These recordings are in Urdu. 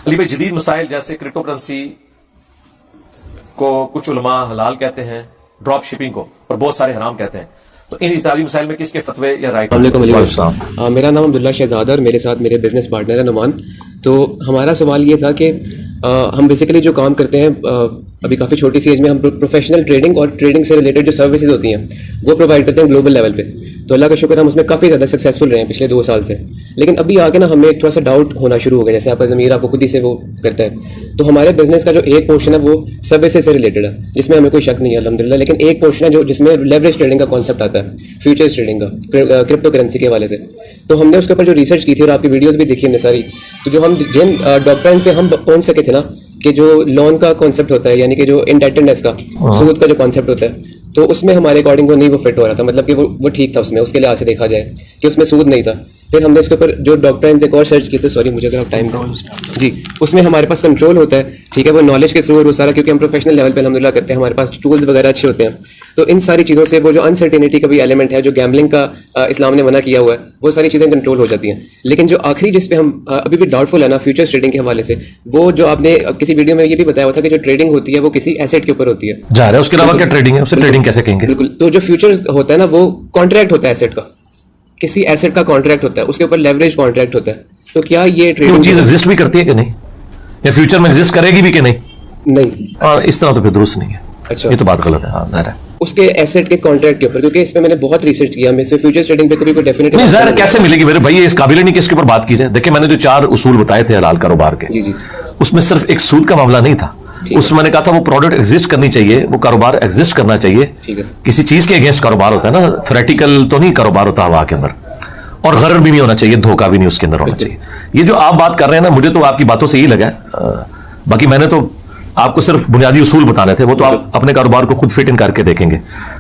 علی بھائی جدید مسائل جیسے کرپٹو کرنسی کو کچھ علماء حلال کہتے ہیں، ڈراپ شپنگ کو اور بہت سارے حرام کہتے ہیں، تو ان اجتہادی مسائل میں کس کے فتوے یا رائے؟ السلام، میرا نام عبداللہ شہزاد اور میرے ساتھ میرے بزنس پارٹنر ہے نعمان. تو ہمارا سوال یہ تھا کہ ہم بیسیکلی جو کام کرتے ہیں ابھی کافی چھوٹی سی ایج میں ہم پروفیشنل ٹریڈنگ اور ٹریڈنگ سے ریلیٹڈ جو سروسز ہوتی ہیں وہ پرووائڈ کرتے ہیں گلوبل لیول پہ. تو اللہ کا شکر ہم اس میں کافی زیادہ سکسیزفل رہے ہیں پچھلے 2 سال سے. لیکن ابھی آگے نا ہمیں ایک تھوڑا سا ڈاؤٹ ہونا شروع ہو گیا، جیسے آپ کا ضمیر آپ کو خود ہی سے وہ کرتا ہے. تو ہمارے بزنس کا جو ایک پورشن ہے وہ سروسز سے ریلیٹڈ ہے، جس میں ہمیں کوئی شک نہیں ہے الحمدللہ. لیکن ایک پورشن ہے جس میں لیوریج ٹریڈنگ کا کانسیپٹ آتا ہے، فیوچرز ٹریڈنگ کا کرپٹو کرنسی کے حوالے سے. تو ہم نے اس کے اوپر جو ریسرچ کی تھی اور آپ کی ویڈیوز بھی دیکھی ہم نے ساری، تو جو ہم جن ڈاکٹرائنس پہ ہم پہنچ سکے تھے نا کہ جو لون کا کانسیپٹ ہوتا ہے، یعنی کہ جو انڈیٹڈنس کا سود کا جو کانسیپٹ ہوتا ہے، تو اس میں ہمارے اکارڈنگ وہ نہیں وہ فٹ ہو رہا تھا. مطلب کہ وہ ٹھیک تھا اس کے لحاظ سے دیکھا جائے کہ اس میں سود نہیں تھا. پھر ہم نے اس کے اوپر جو ڈاکٹرائنس ایک اور سرچ کی تھی، سوری مجھے اگر آپ ٹائم دیں جی، اس میں ہمارے پاس کنٹرول ہوتا ہے، ٹھیک ہے، وہ نالج کے تھرو اور وہ سارا، کیونکہ ہم پروفیشنل لیول پہ الحمدللہ کرتے ہیں، ہمارے پاس ٹولز وغیرہ اچھے ہوتے ہیں. تو ان ساری چیزوں سے وہ جو انسرٹینٹی کا بھی ایلیمنٹ ہے، جو گیمبلنگ کا اسلام نے منع کیا ہوا ہے، وہ ساری چیزیں کنٹرول ہو جاتی ہیں. لیکن جو آخری جس پہ ہم ابھی بھی ڈاؤٹ فل ہے نا فیوچر ٹریڈنگ کے حوالے سے، وہ جو آپ نے کسی ویڈیو میں یہ بھی بتایا ہوا تھا کہ جو ٹریڈنگ ہوتی ہے وہ کسی ایسیٹ کے اوپر ہوتی ہے جا رہا ہے. اس کے علاوہ کیا ٹریڈنگ ہے؟ اسے ٹریڈنگ کیسے کہیں گے؟ بالکل. تو جو فیوچرز ہوتا ہے نا وہ کانٹریکٹ ہوتا ہے ایسیٹ کا، کسی ایسیٹ کا کانٹریکٹ ہوتا ہے، اس کے اوپر لیوریج کانٹریکٹ ہوتا ہے. تو کیا یہ ٹریڈنگ چیز ایگزسٹ بھی کرتی ہے کہ نہیں، یا فیوچر میں ایگزسٹ کرے گی بھی کہ نہیں؟ نہیں. اور اس طرح تو پھر درست نہیں ہے. اچھا، یہ تو بات غلط ہے. ہاں ظاہر ہے اس کے ایسیٹ کے کانٹریکٹ کے اوپر، کیونکہ اس میں میں نے بہت ریسرچ کیا، میں اس میں فیوچر ٹریڈنگ پہ کبھی کوئی ڈیفینیٹ نہیں. ظاہر کیسے ملے گی میرے بھائی؟ اس قابل نہیں کہ اس کے اوپر بات کی جائے. دیکھیں میں نے جو 4 اصول بتائے تھے حلال کاروبار کے، جی جی، اس میں صرف ایک سود کا معاملہ نہیں تھا. اس میں نے کہا تھا وہ پروڈکٹ ایگزسٹ کرنی چاہیے، وہ کاروبار ایگزسٹ کرنا چاہیے. کسی چیز کے اگینسٹ کاروبار ہوتا ہے نا، تھیوریٹیکل تو نہیں کاروبار ہوتا ہوا کے اندر. اور غرر بھی نہیں ہونا چاہیے، دھوکہ بھی نہیں اس کے اندر ہونا چاہیے. یہ جو آپ بات کر رہے ہیں نا، مجھے تو آپ کی باتوں سے یہی لگا ہے. باقی میں نے تو آپ کو صرف بنیادی اصول بتانے تھے، وہ تو آپ اپنے کاروبار کو خود فٹ ان کر کے دیکھیں گے.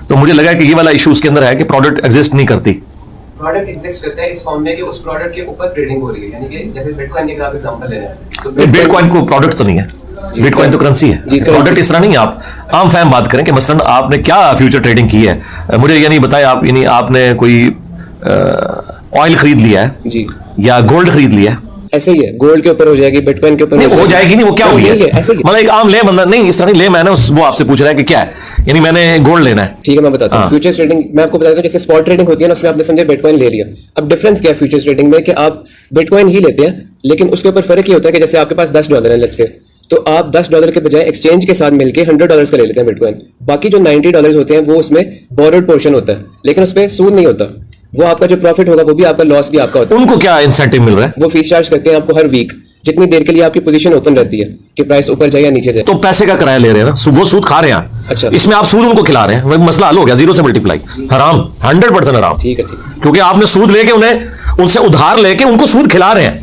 تو مجھے لگا کہ یہ والا ایشو اس کے اندر ہے کہ پروڈکٹ ایگزسٹ نہیں کرتی. پروڈکٹ ایگزسٹ کرتا ہے اس فارم میں کہ اس پروڈکٹ کے اوپر ٹریڈنگ ہو رہی ہے، یعنی کہ جیسے بٹ کوائن کی آپ ایگزامپل لے رہے ہیں، تو بٹ کوائن کو پروڈکٹ تو نہیں ہے، بٹ کوائن تو کرنسی ہے. پروڈکٹ اس طرح نہیں ہے. آپ عام فہم بات کریں کہ مثلا آپ نے کیا فیوچر ٹریڈنگ کی ہے. مجھے یہ نہیں بتایا آپ، یعنی آپ نے کوئی آئل خرید لیا ہے جی، یا گولڈ خرید لیا ہے. ایسے ہی ہے، گولڈ کے اوپر ہو جائے گی، بٹ کوائن کے اوپر ہو جائے گی. نہیں وہ کیا ہوئی ہے، مطلب ایک عام لے بندہ نہیں، اس طرح نہیں. لے میں نے وہ آپ سے پوچھ رہا ہے کہ کیا ہے، یعنی میں نے گولڈ لینا ہے. ٹھیک ہے میں بتاتا ہوں. فیوچر ٹریڈنگ میں آپ کو بتاتا ہوں، جیسے اسپاٹ ٹریڈنگ ہوتی ہے نا، اس میں آپ نے سمجھے بٹ کوائن لے لیا. اب ڈفرنس کیا ہے فیوچر ٹریڈنگ میں کہ آپ بٹ کوائن ہی لیتے ہیں، لیکن اس کے اوپر فرق یہ ہوتا ہے کہ جیسے آپ کے پاس $10 ہیں لیٹ سے، تو آپ $10 کے بجائے ایکسچینج کے ساتھ مل کے $100 کا لے لیتے ہیں بٹ کوائن. باقی جو $90 ہوتے ہیں وہ اس میں بورڈ پورشن ہوتا ہے، لیکن اس پہ سود نہیں ہوتا. وہ آپ کا جو پروفٹ ہوگا وہ بھی آپ کا لاس بھی آپ کا ہوتا ہے. ان کو کیا انسینٹیو مل رہا ہے؟ وہ فیس چارج کرتے ہیں آپ کو ہر ویک، جتنی دیر کے لیے آپ کی پوزیشن اوپن رہتی ہے کہ پرائس اوپر جائے یا نیچے جائے. تو پیسے کا کرایہ لے رہے ہیں نا، وہ سود کھا رہے ہیں. اچھا، اس میں آپ سود ان کو کھلا رہے ہیں، مسئلہ حل ہو گیا. 0 سے ملٹیپلائی حرام، 100% حرام. ٹھیک ہے، کیونکہ آپ نے سود لے کے ان سے ادھار لے کے ان کو سود کھلا رہے ہیں.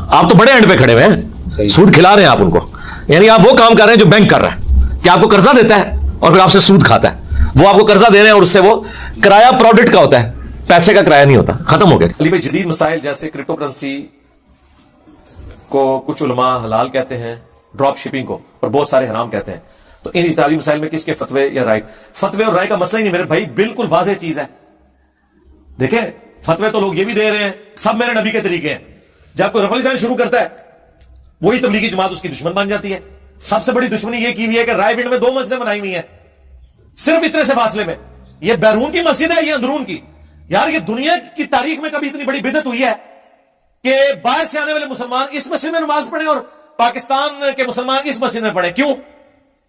آپ تو بڑے اینڈ پہ کھڑے ہوئے ہیں، سود کھلا رہے ہیں آپ ان کو. یعنی آپ وہ کام کر رہے ہیں جو بینک کر رہا ہے کہ آپ کو قرضہ دیتا ہے اور پھر آپ سے سود کھاتا ہے. وہ آپ کو قرضہ دے رہے ہیں اور اس سے وہ کرایہ پروڈکٹ کا ہوتا ہے، پیسے کا کرایہ نہیں ہوتا. ختم ہو گیا. علی بھائی جدید مسائل جیسے کرپٹو کرنسی کو کچھ علماء حلال کہتے ہیں، ڈراپ شپنگ کو اور بہت سارے حرام کہتے ہیں، تو ان اجتہادی مسائل میں کس کے فتوے یا رائے؟ فتوے اور رائے کا مسئلہ ہی نہیں میرے بھائی، بالکل واضح چیز ہے. دیکھیں فتوے تو لوگ یہ بھی دے رہے ہیں، سب میرے نبی کے طریقے ہیں. جب کوئی رفع الدین شروع کرتا ہے وہی تبلیغی جماعت اس کی دشمن بن جاتی ہے. سب سے بڑی دشمنی یہ کی ہوئی ہے کہ رائے بنڈ میں 2 مسجدیں بنائی ہوئی ہیں صرف اتنے سے فاصلے میں. یہ بیرون کی مسجد ہے، یہ اندرون کی. یار یہ دنیا کی تاریخ میں کبھی اتنی بڑی بدعت ہوئی ہے کہ باہر سے آنے والے مسلمان اس مسجد میں نماز پڑھیں اور پاکستان کے مسلمان اس مسجد میں پڑھیں. کیوں؟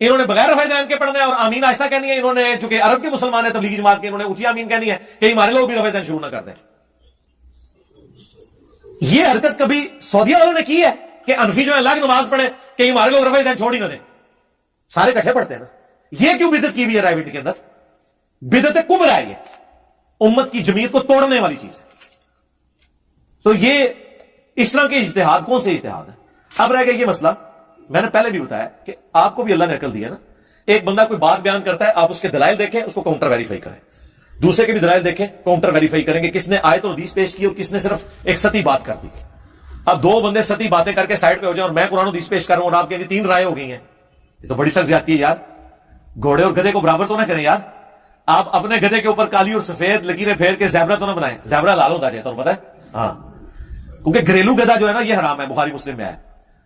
انہوں نے بغیر رفع دین کے پڑھنا ہے اور آمین آہستہ کہنی ہے. انہوں نے چونکہ عرب کے مسلمان ہیں تبلیغی جماعت کے، انہوں نے اونچی آمین کہنی ہے کہ ہمارے لوگ بھی رفع دین شروع نہ کر دیں. یہ حرکت کبھی سعودیہ والوں نے کی ہے کہ انفی جو ہے الگ نماز پڑھیں کہ ہمارے لوگ رفع دین چھوڑ ہی نہ دیں؟ سارے اکٹھے پڑھتے ہیں نا. یہ کیوں بدعت کی ہوئی ہے رائے بنڈ کے اندر؟ بدعت کبریٰ ہے، یہ امت کی جمعیت کو توڑنے والی چیز ہے. تو یہ اس طرح کے اجتہاد کون سے اجتہاد ہے؟ اب رہ گیا یہ مسئلہ، میں نے پہلے بھی بتایا کہ آپ کو بھی اللہ نے عقل دی ہے نا. ایک بندہ کوئی بات بیان کرتا ہے، آپ اس کے دلائل دیکھیں، اس کو کاؤنٹر ویریفائی کریں. دوسرے کے بھی دلائل دیکھیں، کاؤنٹر ویریفائی کریں گے کس نے آیت اور حدیث پیش کی اور کس نے صرف ایک سطحی بات کر دی. اب 2 بندے سطحی باتیں کر کے سائڈ پہ ہو جائیں اور میں قرآن و حدیث پیش کر رہا ہوں اور آپ کے 3 رائے ہو گئی ہیں، یہ تو بڑی سخت زیادتی ہے یار. گھوڑے اور گدھے کو برابر تو نہ کریں یار. آپ اپنے گدھے کے اوپر کالی اور سفید لکیریں پھیر کے زیبرا تو نہ بنائیں. زیبرا لال ہوتا ہے تو پتہ ہے، ہاں، کیونکہ گھریلو گدھا جو ہے نا یہ حرام ہے، بخاری مسلم میں ہے.